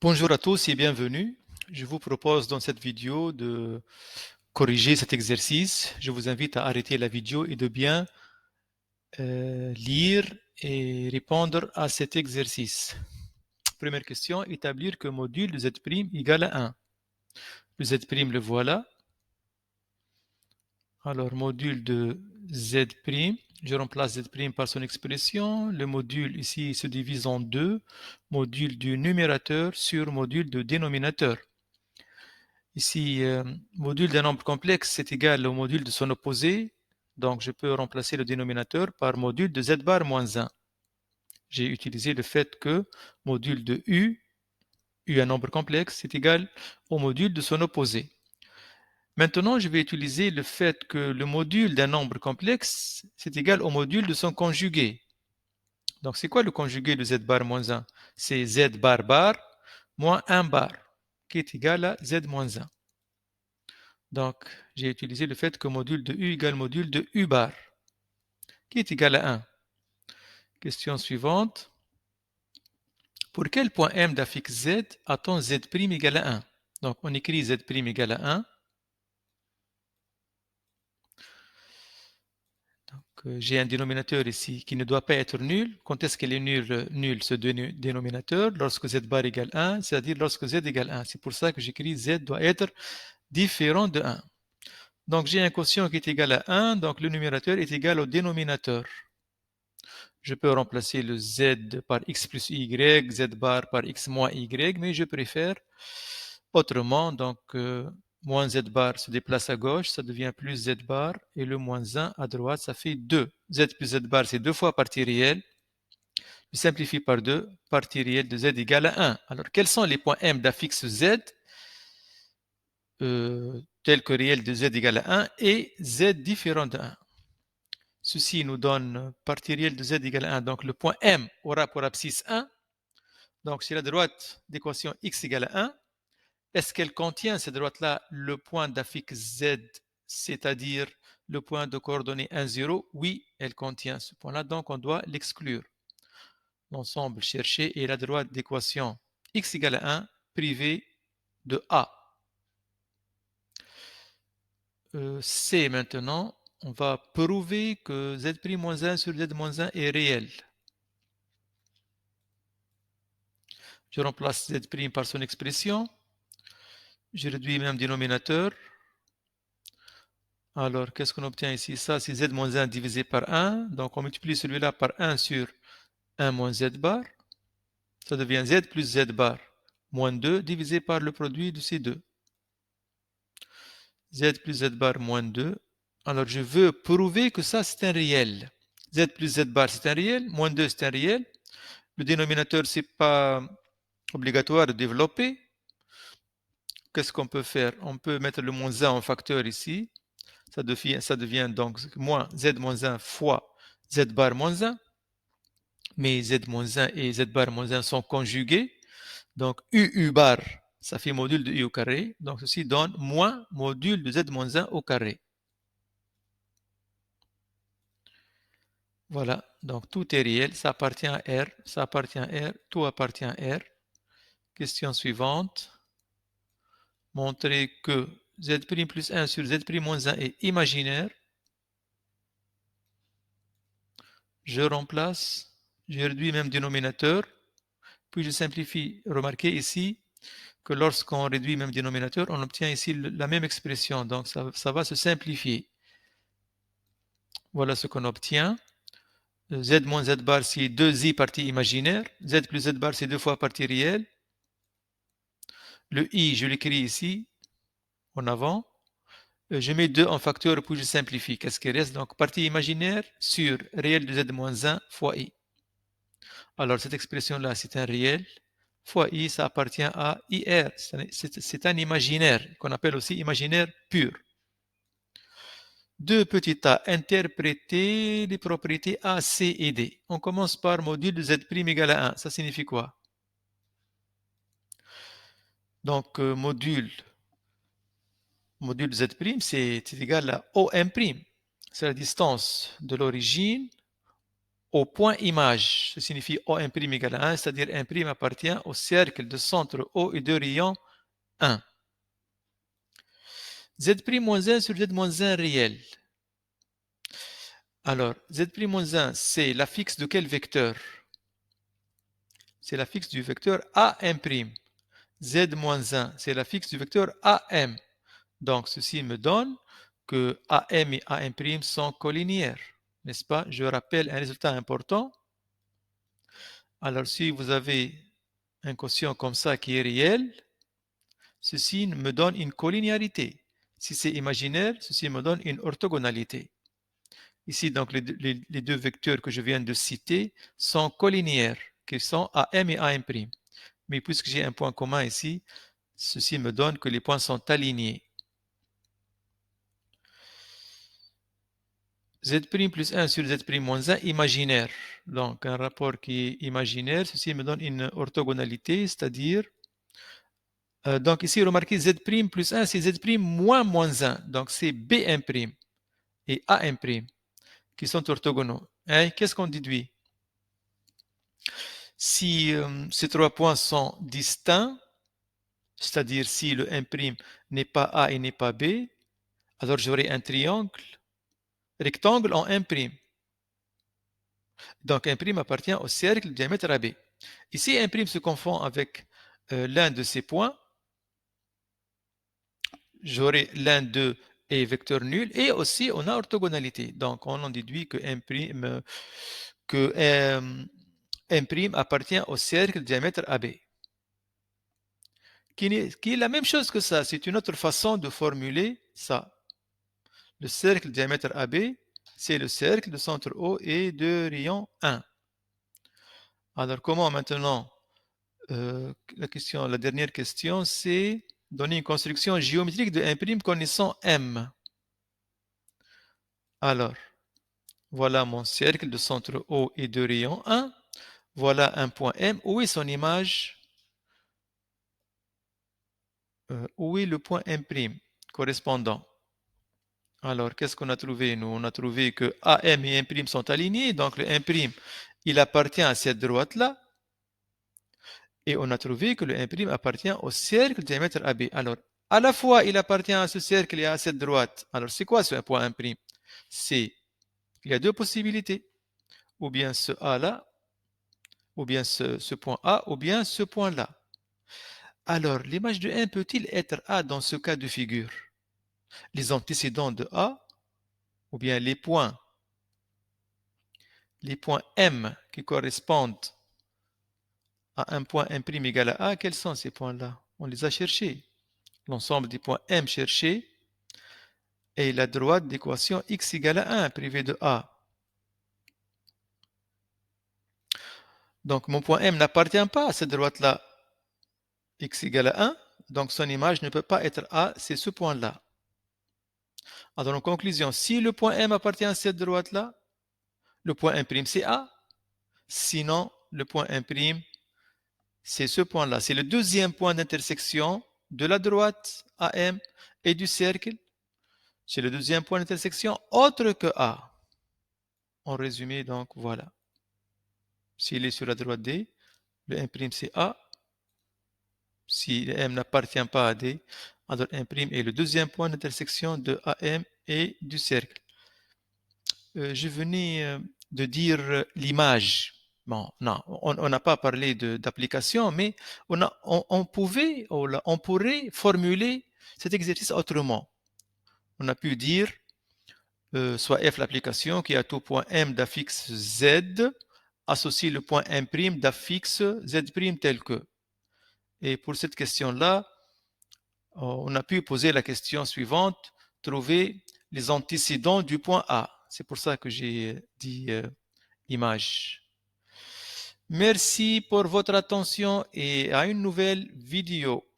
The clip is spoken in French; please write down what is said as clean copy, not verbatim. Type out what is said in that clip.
Bonjour à tous et bienvenue. Je vous propose dans cette vidéo de corriger cet exercice. Je vous invite à arrêter la vidéo et de bien lire et répondre à cet exercice. Première question, établir que module de z' égale à 1. Le z' le voilà. Alors, module de z', je remplace z' par son expression. Le module ici se divise en deux, module du numérateur sur module du dénominateur. Ici, module d'un nombre complexe, c'est égal au module de son opposé. Donc, je peux remplacer le dénominateur par module de z bar moins 1. J'ai utilisé le fait que module de u, un nombre complexe, c'est égal au module de son opposé. Maintenant, je vais utiliser le fait que le module d'un nombre complexe, c'est égal au module de son conjugué. Donc, c'est quoi le conjugué de z bar moins 1? C'est z bar bar moins 1 bar, qui est égal à z moins 1. Donc, j'ai utilisé le fait que module de u égale module de u bar, qui est égal à 1. Question suivante. Pour quel point m d'affixe z a-t-on z' égal à 1? Donc, on écrit z' égal à 1. Donc, j'ai un dénominateur ici qui ne doit pas être nul. Quand est-ce qu'il est nul ce dénominateur? Lorsque z bar égale 1, c'est-à-dire lorsque z égale 1. C'est pour ça que j'écris z doit être différent de 1. Donc, j'ai un quotient qui est égal à 1, donc le numérateur est égal au dénominateur. Je peux remplacer le z par x plus y, z bar par x moins y, mais je préfère autrement. Donc, moins z bar se déplace à gauche, ça devient plus z bar, et le moins 1 à droite, ça fait 2. Z plus z bar, c'est 2 fois partie réelle. Je simplifie par 2, partie réelle de z égale à 1. Alors, quels sont les points m d'affixe z tels que réel de z égale à 1 et z différent de 1? Ceci nous donne partie réelle de z égale à 1. Donc, le point M aura pour abscisse 1. Donc, sur la droite d'équation x égale à 1, est-ce qu'elle contient, cette droite-là, le point d'affixe z, c'est-à-dire le point de coordonnées 1, 0? Oui, elle contient ce point-là, donc on doit l'exclure. L'ensemble cherché est la droite d'équation x égale à 1 privée de A. C maintenant, on va prouver que z'-1 sur z-1 est réel. Je remplace z' par son expression. Je réduis le même dénominateur. Alors, qu'est-ce qu'on obtient ici? Ça, c'est z-1 divisé par 1. Donc, on multiplie celui-là par 1 sur 1 moins z bar. Ça devient z plus z bar moins 2 divisé par le produit de ces deux. Z plus z bar moins 2. Alors, je veux prouver que ça, c'est un réel. Z plus z bar, c'est un réel. Moins 2, c'est un réel. Le dénominateur, c'est pas obligatoire de développer. Qu'est-ce qu'on peut faire? On peut mettre le moins 1 en facteur ici. Ça devient donc moins z moins 1 fois z bar moins 1. Mais z moins 1 et z bar moins 1 sont conjugués. Donc u bar, ça fait module de u au carré. Donc ceci donne moins module de z moins 1 au carré. Voilà, donc tout est réel, ça appartient à R, ça appartient à R, tout appartient à R. Question suivante. Montrer que z' plus 1 sur z' moins 1 est imaginaire. Je remplace, je réduis même dénominateur, puis je simplifie. Remarquez ici que lorsqu'on réduit même dénominateur, on obtient ici la même expression, donc ça va se simplifier. Voilà ce qu'on obtient. Z moins z bar, c'est 2i partie imaginaire. Z plus z bar, c'est 2 fois partie réelle. Le i, je l'écris ici, en avant. Je mets 2 en facteur, puis je simplifie. Qu'est-ce qui reste? Donc, partie imaginaire sur réel de z moins 1 fois i. Alors, cette expression-là, c'est un réel. Fois i, ça appartient à ir. C'est un imaginaire, qu'on appelle aussi imaginaire pur. Deux petits a, interpréter les propriétés A, C et D. On commence par module de z' égale à 1. Ça signifie quoi? Donc, module de z', c'est égal à OM'. C'est la distance de l'origine au point image. Ça signifie O' égale à 1, c'est-à-dire M' appartient au cercle de centre O et de rayon 1. Z'-1 sur Z-1 réel. Alors, Z'-1, c'est l'affixe de quel vecteur? C'est l'affixe du vecteur AM'. Z-1, c'est l'affixe du vecteur AM. Donc, ceci me donne que AM et AM' sont collinéaires, n'est-ce pas? Je rappelle un résultat important. Alors, si vous avez un quotient comme ça qui est réel, ceci me donne une collinéarité. Si c'est imaginaire, ceci me donne une orthogonalité. Ici, donc, les deux vecteurs que je viens de citer sont collinéaires, qui sont AM et AM'. Mais puisque j'ai un point commun ici, ceci me donne que les points sont alignés. Z' plus 1 sur Z' moins 1 imaginaire. Donc, un rapport qui est imaginaire, ceci me donne une orthogonalité, c'est-à-dire, donc ici, remarquez Z' plus 1, c'est Z' moins 1. Donc, c'est B'M' et A'M' qui sont orthogonaux. Hein? Qu'est-ce qu'on déduit? Si ces trois points sont distincts, c'est-à-dire si le M' n'est pas A et n'est pas B, alors j'aurai un triangle rectangle en M'. Donc M' appartient au cercle de diamètre AB. Ici, M' se confond avec l'un de ces points, j'aurai l'un d'eux est vecteur nul et aussi on a orthogonalité. Donc on en déduit que M' appartient au cercle de diamètre AB. Qui est la même chose que ça. C'est une autre façon de formuler ça. Le cercle de diamètre AB, c'est le cercle de centre O et de rayon 1. Alors comment maintenant la dernière question, c'est donner une construction géométrique de M' connaissant M. Alors, voilà mon cercle de centre O et de rayon 1. Voilà un point M. Où est son image? Où est le point M' correspondant? Alors, qu'est-ce qu'on a trouvé? Nous, on a trouvé que AM et M' sont alignés. Donc, le M', il appartient à cette droite-là. Et on a trouvé que le M' appartient au cercle de diamètre AB. Alors, à la fois, il appartient à ce cercle et à cette droite. Alors, c'est quoi ce point M'? Il y a deux possibilités. Ou bien ce A-là, ou bien ce point A, ou bien ce point-là. Alors, l'image de M peut-il être A dans ce cas de figure? Les antécédents de A, ou bien les points M qui correspondent à un point M' égal à A, quels sont ces points-là? On les a cherchés. L'ensemble des points M cherchés est la droite d'équation x égale à 1 privée de A. Donc mon point M n'appartient pas à cette droite-là, x égale à 1, donc son image ne peut pas être A, c'est ce point-là. Alors en conclusion, si le point M appartient à cette droite-là, le point M' c'est A, sinon le point M' c'est ce point-là. C'est le deuxième point d'intersection de la droite AM et du cercle. C'est le deuxième point d'intersection autre que A. En résumé, donc, voilà. S'il est sur la droite D, le M' c'est A. Si le M n'appartient pas à D, alors M' est le deuxième point d'intersection de AM et du cercle. Je venais de dire l'image. Bon, non, on n'a pas parlé d'application, mais on pourrait formuler cet exercice autrement. On a pu dire soit F l'application qui a tout point M d'affixe Z, associe le point M' d'affixe Z' tel que. Et pour cette question-là, on a pu poser la question suivante, trouver les antécédents du point A. C'est pour ça que j'ai dit image. Merci pour votre attention et à une nouvelle vidéo.